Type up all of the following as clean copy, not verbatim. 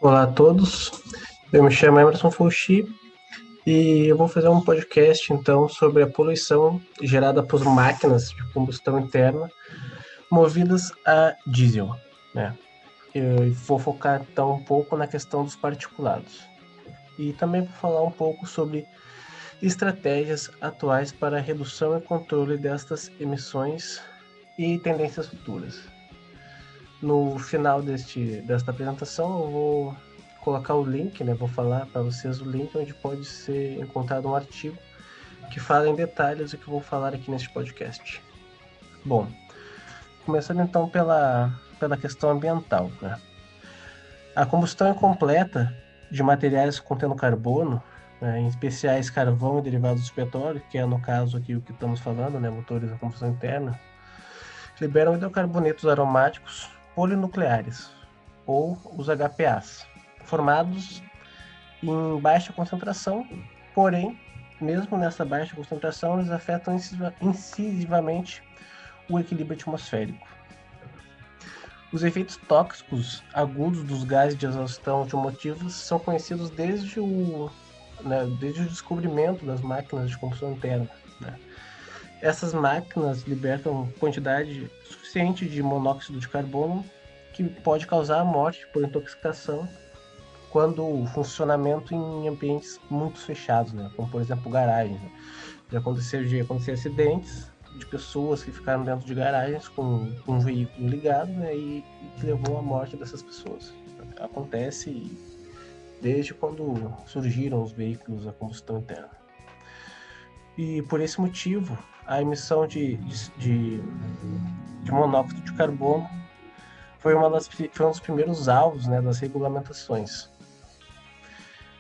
Olá a todos, eu me chamo Emerson Fulchi e eu vou fazer um podcast então sobre a poluição gerada por máquinas de combustão interna movidas a diesel, né? Eu vou focar então um pouco na questão dos particulados e também vou falar um pouco sobre estratégias atuais para a redução e controle destas emissões e tendências futuras. No final desta apresentação, eu vou colocar o link, né? Vou falar para vocês o link onde pode ser encontrado um artigo que fala em detalhes o que eu vou falar aqui neste podcast. Bom, começando então pela questão ambiental, né? A combustão incompleta de materiais contendo carbono, né, em especiais carvão e derivados do petróleo, que é no caso aqui o que estamos falando, né, motores a combustão interna, liberam hidrocarbonetos aromáticos polinucleares, ou os HPAs, formados em baixa concentração, porém, mesmo nessa baixa concentração, eles afetam incisivamente o equilíbrio atmosférico. Os efeitos tóxicos agudos dos gases de exaustão automotivos são conhecidos desde o descobrimento das máquinas de combustão interna, né? Essas máquinas libertam quantidade suficiente de monóxido de carbono que pode causar a morte por intoxicação quando o funcionamento em ambientes muito fechados, né? Como por exemplo garagens. Já aconteceu de acontecer acidentes de pessoas que ficaram dentro de garagens com um veículo ligado, né? E que levou à morte dessas pessoas. Acontece desde quando surgiram os veículos a combustão interna. E por esse motivo, a emissão de monóxido de carbono foi um dos primeiros alvos, né, das regulamentações.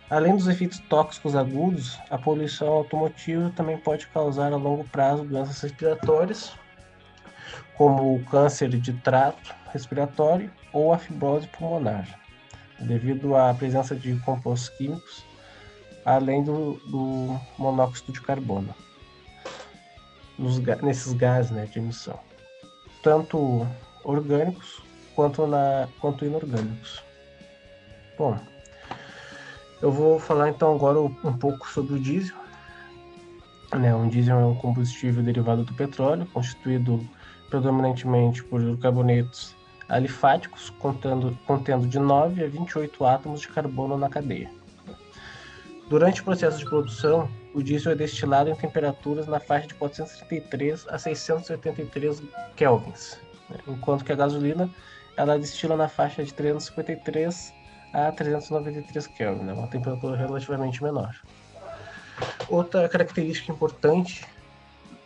Além dos efeitos tóxicos agudos, a poluição automotiva também pode causar a longo prazo doenças respiratórias, como o câncer de trato respiratório ou a fibrose pulmonar, devido à presença de compostos químicos, além do monóxido de carbono, nesses gases, né, de emissão, tanto orgânicos quanto inorgânicos. Bom, eu vou falar então agora um pouco sobre o diesel. O diesel é um combustível derivado do petróleo, constituído predominantemente por carbonetos alifáticos, contendo de 9 a 28 átomos de carbono na cadeia. Durante o processo de produção, o diesel é destilado em temperaturas na faixa de 433 a 683 kelvins, enquanto que a gasolina ela destila na faixa de 353 a 393 kelvin, uma temperatura relativamente menor. Outra característica importante,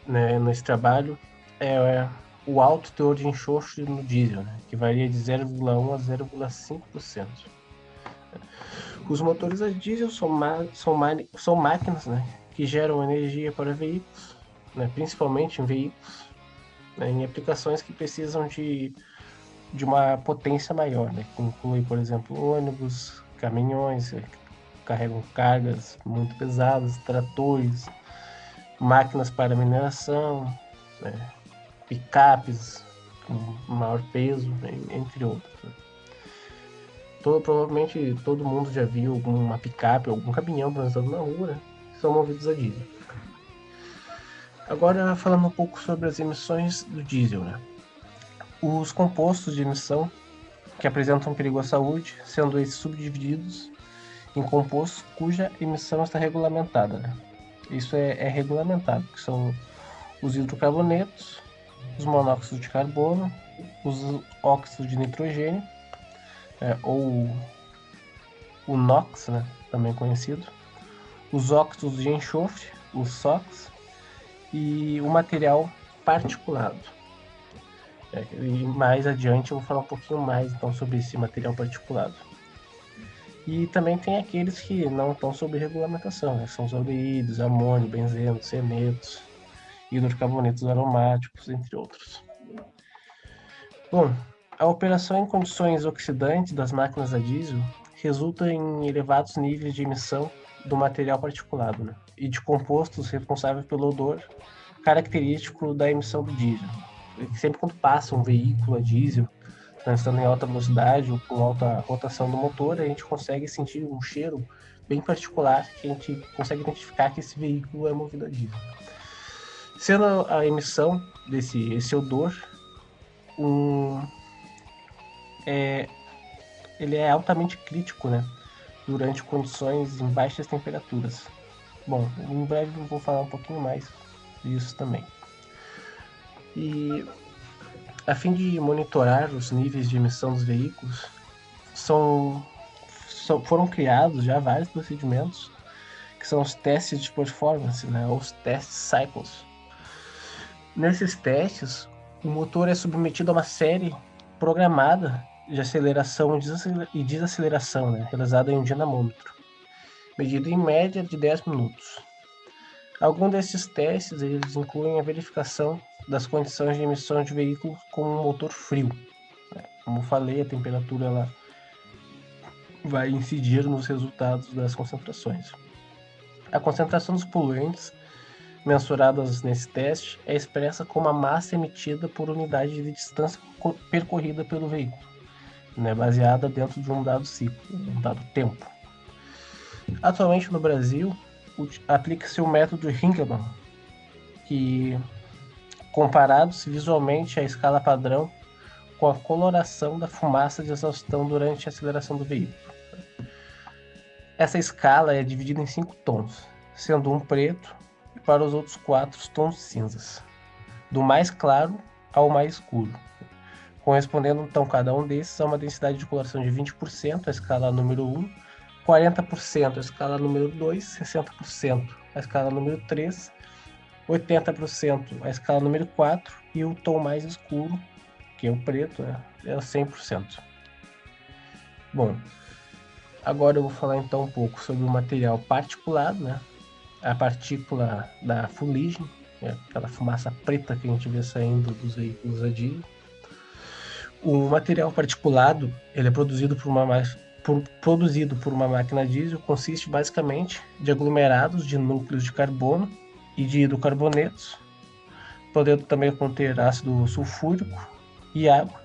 né, nesse trabalho é o alto teor de enxofre no diesel, né, que varia de 0,1 a 0,5%. Os motores a diesel são máquinas, né, que geram energia para veículos, né, principalmente em veículos, né, em aplicações que precisam de uma potência maior, né, que inclui, por exemplo, ônibus, caminhões, carregam cargas muito pesadas, tratores, máquinas para mineração, né, picapes com maior peso, entre outros. Né. Provavelmente todo mundo já viu alguma picape, algum caminhão transitando na rua, né, que são movidos a diesel. Agora, falando um pouco sobre as emissões do diesel, né. Os compostos de emissão que apresentam perigo à saúde, sendo esses subdivididos em compostos cuja emissão está regulamentada, né. Isso é regulamentado, que são os hidrocarbonetos, os monóxidos de carbono, os óxidos de nitrogênio, ou o NOx, né, também conhecido, os óxidos de enxofre, os SOx, e o material particulado. E mais adiante eu vou falar um pouquinho mais então sobre esse material particulado. E também tem aqueles que não estão sob regulamentação, né? São os aldeídos, amônio, benzeno, cenetos, hidrocarbonetos aromáticos, entre outros. Bom, a operação em condições oxidantes das máquinas a diesel resulta em elevados níveis de emissão do material particulado, né, e de compostos responsáveis pelo odor característico da emissão do diesel. Sempre quando passa um veículo a diesel, estando em alta velocidade ou com alta rotação do motor, a gente consegue sentir um cheiro bem particular que a gente consegue identificar que esse veículo é movido a diesel. Sendo a emissão esse odor, ele é altamente crítico, né, durante condições em baixas temperaturas. Bom, em breve eu vou falar um pouquinho mais disso também. E a fim de monitorar os níveis de emissão dos veículos, foram criados já vários procedimentos, que são os testes de performance, né, ou os testes cycles. Nesses testes, o motor é submetido a uma série programada de aceleração e desaceleração, né, realizada em um dinamômetro, medido em média de 10 minutos. Alguns desses testes eles incluem a verificação das condições de emissão de veículos com um motor frio. Como eu falei, a temperatura ela vai incidir nos resultados das concentrações. A concentração dos poluentes mensuradas nesse teste é expressa como a massa emitida por unidade de distância percorrida pelo veículo, né, baseada dentro de um dado ciclo, um dado tempo. Atualmente no Brasil, aplica-se o método Ringelmann, que comparado-se visualmente à escala padrão com a coloração da fumaça de exaustão durante a aceleração do veículo. Essa escala é dividida em 5 tons, sendo um preto e para os outros 4 tons cinzas, do mais claro ao mais escuro, correspondendo então cada um desses a uma densidade de coloração de 20%, a escala número 1, 40% a escala número 2, 60% a escala número 3, 80% a escala número 4 e o tom mais escuro, que é o preto, é o 100%. Bom, agora eu vou falar então um pouco sobre o material particulado, né? A partícula da fuligem, aquela fumaça preta que a gente vê saindo dos veículos a diesel. O material particulado ele é produzido por uma máquina diesel, consiste basicamente de aglomerados de núcleos de carbono e de hidrocarbonetos, podendo também conter ácido sulfúrico e água,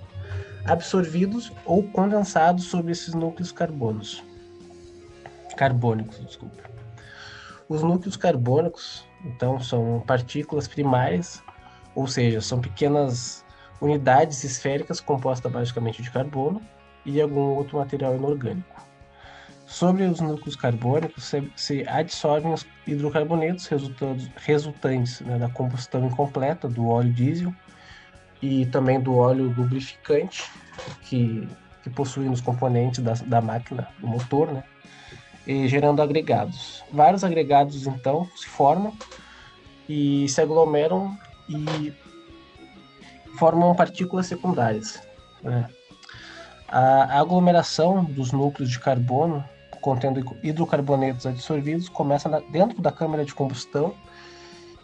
absorvidos ou condensados sobre esses núcleos carbônicos. Os núcleos carbônicos, então, são partículas primárias, ou seja, são pequenas unidades esféricas compostas basicamente de carbono e algum outro material inorgânico. Sobre os núcleos carbônicos se adsorvem os hidrocarbonetos resultantes, né, da combustão incompleta do óleo diesel e também do óleo lubrificante que possui nos componentes da máquina, do motor, né, e gerando agregados. Vários agregados então se formam e se aglomeram e formam partículas secundárias, né? A aglomeração dos núcleos de carbono contendo hidrocarbonetos adsorvidos começa dentro da câmara de combustão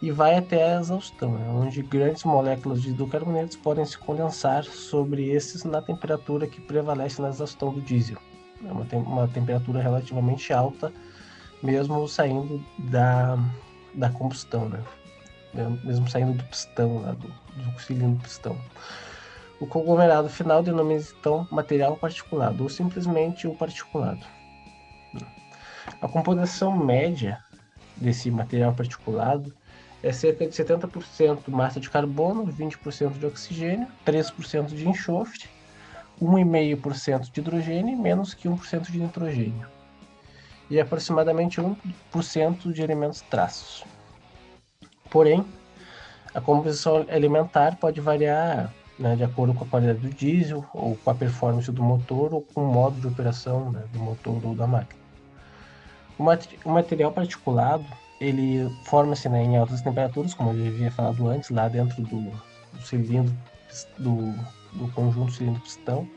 e vai até a exaustão, né, onde grandes moléculas de hidrocarbonetos podem se condensar sobre esses na temperatura que prevalece na exaustão do diesel. É uma temperatura relativamente alta, mesmo saindo da combustão, né? Mesmo saindo do pistão, lá do cilindro pistão. O conglomerado final denomina-se então material particulado, ou simplesmente o particulado. A composição média desse material particulado é cerca de 70% massa de carbono, 20% de oxigênio, 3% de enxofre, 1,5% de hidrogênio e menos que 1% de nitrogênio, e aproximadamente 1% de elementos traços. Porém, a composição alimentar pode variar, né, de acordo com a qualidade do diesel, ou com a performance do motor, ou com o modo de operação, né, do motor ou da máquina. O material particulado ele forma-se, né, em altas temperaturas, como eu havia falado antes, lá dentro do cilindro do conjunto cilindro-pistão,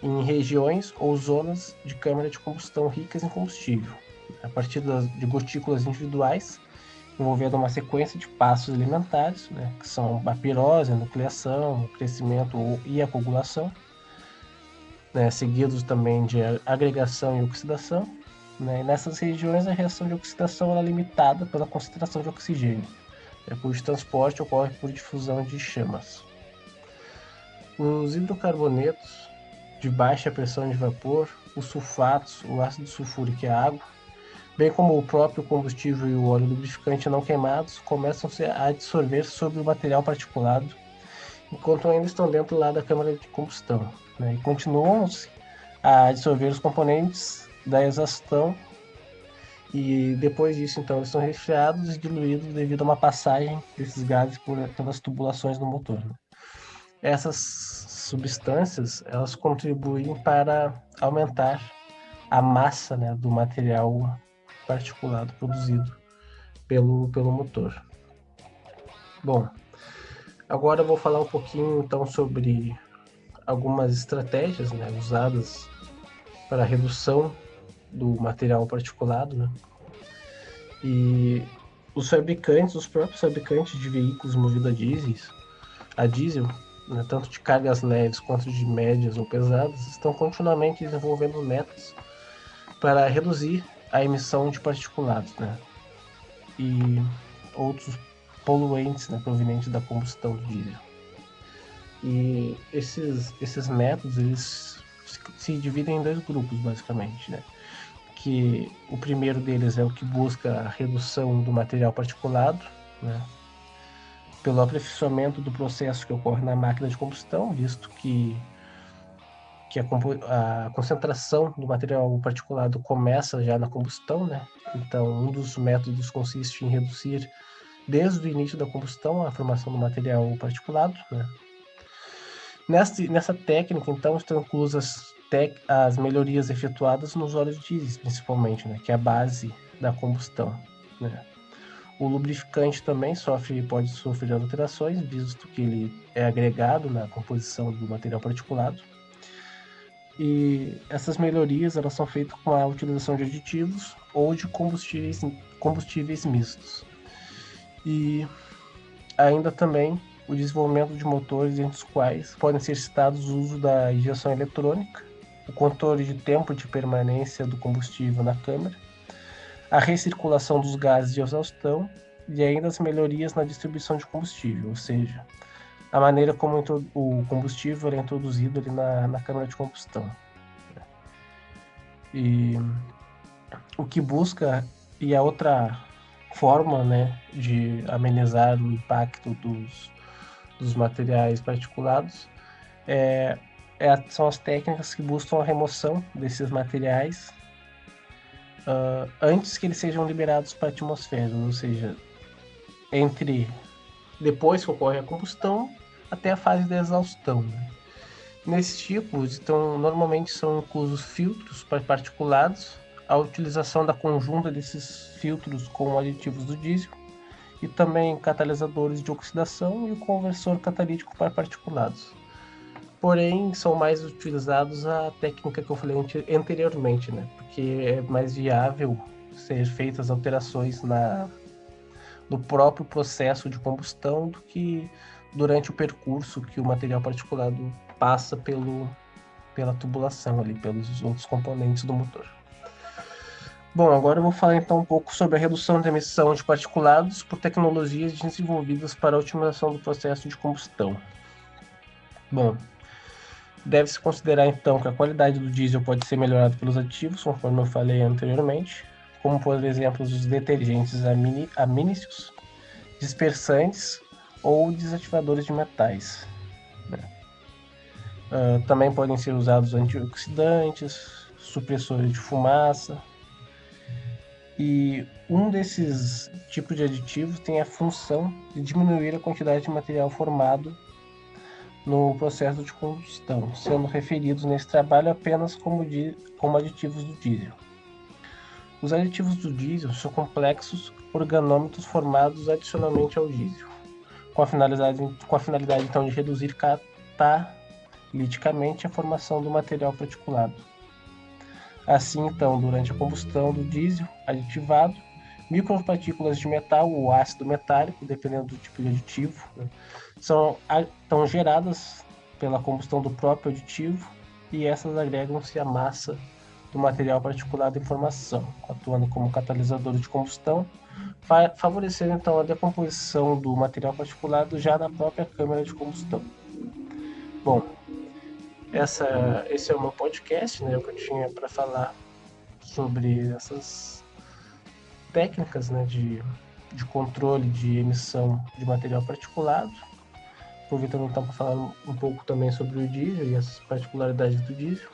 em regiões ou zonas de câmara de combustão ricas em combustível, a partir de gotículas individuais, envolvendo uma sequência de passos elementares, né, que são a pirose, a nucleação, o crescimento e a coagulação, né, seguidos também de agregação e oxidação. Né, e nessas regiões a reação de oxidação é limitada pela concentração de oxigênio, cujo transporte ocorre por difusão de chamas. Os hidrocarbonetos de baixa pressão de vapor, os sulfatos, o ácido sulfúrico e a água, bem como o próprio combustível e o óleo lubrificante não queimados, começam a dissolver sobre o material particulado, enquanto ainda estão dentro lá da câmara de combustão, né? E continuam-se a dissolver os componentes da exaustão, e depois disso, então, eles são resfriados e diluídos devido a uma passagem desses gases pelas tubulações do motor, né? Essas substâncias, elas contribuem para aumentar a massa, né, do material particulado produzido pelo motor. Bom, agora eu vou falar um pouquinho então sobre algumas estratégias, né, usadas para a redução do material particulado, né? E os próprios fabricantes de veículos movidos a diesel, né, tanto de cargas leves quanto de médias ou pesadas, estão continuamente desenvolvendo métodos para reduzir a emissão de particulados, né, e outros poluentes, né, provenientes da combustão do diesel. E esses métodos, eles se dividem em dois grupos, basicamente, né? Que o primeiro deles é o que busca a redução do material particulado, né, pelo aperfeiçoamento do processo que ocorre na máquina de combustão, visto que a concentração do material particulado começa já na combustão, né? Então, um dos métodos consiste em reduzir desde o início da combustão a formação do material particulado, né? Nessa técnica, então, estão inclusas as melhorias efetuadas nos óleos diesel, principalmente, né, que é a base da combustão, né? O lubrificante também pode sofrer alterações, visto que ele é agregado na composição do material particulado. E essas melhorias, elas são feitas com a utilização de aditivos ou de combustíveis mistos. E ainda também o desenvolvimento de motores, entre os quais podem ser citados o uso da injeção eletrônica, o controle de tempo de permanência do combustível na câmara, a recirculação dos gases de exaustão e ainda as melhorias na distribuição de combustível, ou seja, a maneira como o combustível é introduzido ali na câmara de combustão. E o que busca, e a outra forma, né, de amenizar o impacto dos materiais particulados são as técnicas que buscam a remoção desses materiais antes que eles sejam liberados para a atmosfera, ou seja, depois que ocorre a combustão até a fase da exaustão, né? Nesses tipos, então, normalmente são inclusos filtros para particulados, a utilização da conjunta desses filtros com aditivos do diesel e também catalisadores de oxidação e o conversor catalítico para particulados. Porém, são mais utilizados a técnica que eu falei anteriormente, né? Porque é mais viável ser feitas alterações no próprio processo de combustão do que durante o percurso que o material particulado passa pela tubulação ali, pelos outros componentes do motor. Bom, agora eu vou falar então um pouco sobre a redução da emissão de particulados por tecnologias desenvolvidas para a otimização do processo de combustão. Bom, deve-se considerar então que a qualidade do diesel pode ser melhorada pelos aditivos, conforme eu falei anteriormente, como por exemplo os detergentes amínicos, dispersantes ou desativadores de metais. Também podem ser usados antioxidantes, supressores de fumaça. E um desses tipos de aditivos tem a função de diminuir a quantidade de material formado no processo de combustão, sendo referidos nesse trabalho apenas como aditivos do diesel. Os aditivos do diesel são complexos organômetros formados adicionalmente ao diesel, com a finalidade então de reduzir cataliticamente a formação do material particulado. Assim, então, durante a combustão do diesel aditivado, micropartículas de metal ou ácido metálico, dependendo do tipo de aditivo, né, são geradas pela combustão do próprio aditivo e essas agregam-se à massa do material particulado em formação, atuando como catalisador de combustão, favorecendo então a decomposição do material particulado já na própria câmara de combustão. Bom, esse é o meu podcast, né? O que eu tinha para falar sobre essas técnicas, né, de controle de emissão de material particulado. Aproveitando então para falar um pouco também sobre o diesel e as particularidades do diesel.